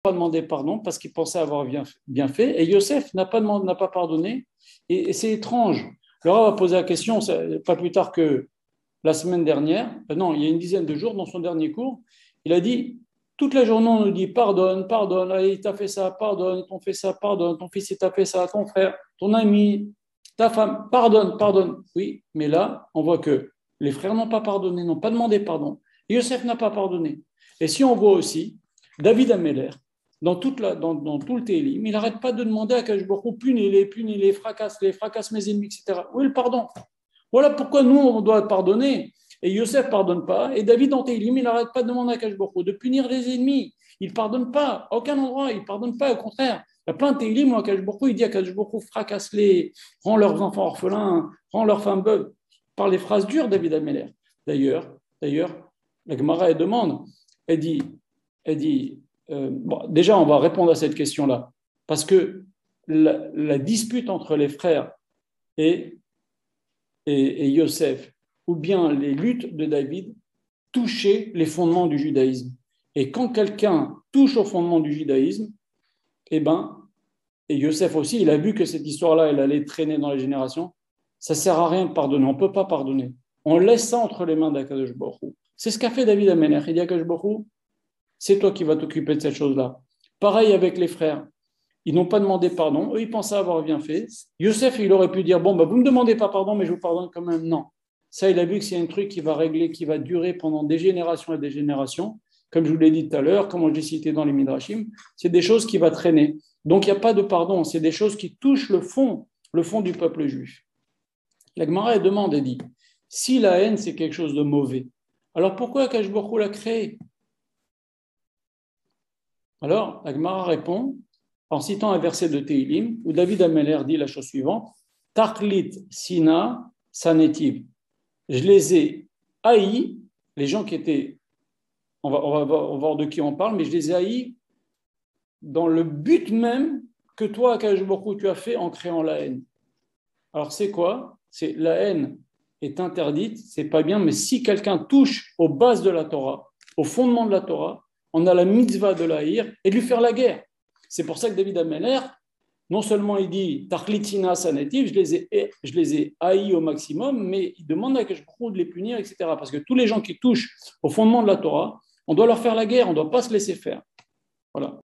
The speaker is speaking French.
pas demandé pardon parce qu'il pensait avoir bien fait. Et Yosef n'a pas pardonné. Et c'est étrange. Le Rav a posé la question, pas plus tard que la semaine dernière, non, il y a une dizaine de jours, dans son dernier cours, il a dit, toute la journée, on nous dit pardonne, pardonne, allez, il t'a fait ça, pardonne, ton fait ça, pardonne, ton fils, il t'a fait ça, ton frère, ton ami, ta femme, pardonne, pardonne. Oui, mais là, on voit que les frères n'ont pas pardonné, n'ont pas demandé pardon. Et Yosef n'a pas pardonné. Et si on voit aussi, David Améler, dans tout le Télim, il n'arrête pas de demander à Kadosh Baruch Hu, punis-les, fracasse mes ennemis, etc. Où est le pardon? Voilà pourquoi nous, on doit pardonner. Et Yosef ne pardonne pas. Et David, dans Télim, il n'arrête pas de demander à Kadosh Baruch Hu de punir les ennemis. Il ne pardonne pas. À aucun endroit, il ne pardonne pas. Au contraire, il y a plein de Télim où Kadosh Baruch Hu, il dit à Kadosh Baruch Hu, fracasse-les, rends leurs enfants orphelins, rends leurs femmes veuves. Par les phrases dures, David Améler. D'ailleurs, la Gemara, elle demande, elle dit bon, déjà, on va répondre à cette question-là. Parce que la dispute entre les frères et Yosef, ou bien les luttes de David, touchaient les fondements du judaïsme. Et quand quelqu'un touche aux fondements du judaïsme, eh ben, et Yosef aussi, il a vu que cette histoire-là, elle allait traîner dans les générations, ça ne sert à rien de pardonner, on ne peut pas pardonner. On laisse ça entre les mains d'Akadosh Baruch Hu. C'est ce qu'a fait David Améler. Il dit à Akadosh Baruch Hu, c'est toi qui vas t'occuper de cette chose-là. Pareil avec les frères. Ils n'ont pas demandé pardon. Eux, ils pensaient avoir bien fait. Yosef, il aurait pu dire, bon, vous ne me demandez pas pardon, mais je vous pardonne quand même. Non. Ça, il a vu que c'est un truc qui va régler, qui va durer pendant des générations et des générations. Comme je vous l'ai dit tout à l'heure, comme je l'ai cité dans les Midrashim, c'est des choses qui vont traîner. Donc, il n'y a pas de pardon. C'est des choses qui touchent le fond du peuple juif. La Gemara demande et dit, si la haine, c'est quelque chose de mauvais, alors pourquoi Akadosh Baruch Hu l'a créé? Alors, la Gemara répond en citant un verset de Tehilim où David Améler dit la chose suivante, Tarklit Sina Sanetiv. Je les ai haïs, les gens qui étaient, on va voir de qui on parle, mais je les ai haïs dans le but même que toi, Akadosh Baruch Hu, tu as fait en créant la haine. Alors, c'est quoi? C'est la haine est interdite, c'est pas bien, mais si quelqu'un touche aux bases de la Torah, au fondement de la Torah, on a la mitzvah de l'haïr et de lui faire la guerre. C'est pour ça que David Améler, non seulement il dit Tachlitina Sanativ, je les ai haïs au maximum, mais il demande à que je prouve de les punir, etc. Parce que tous les gens qui touchent au fondement de la Torah, on doit leur faire la guerre, on ne doit pas se laisser faire. Voilà.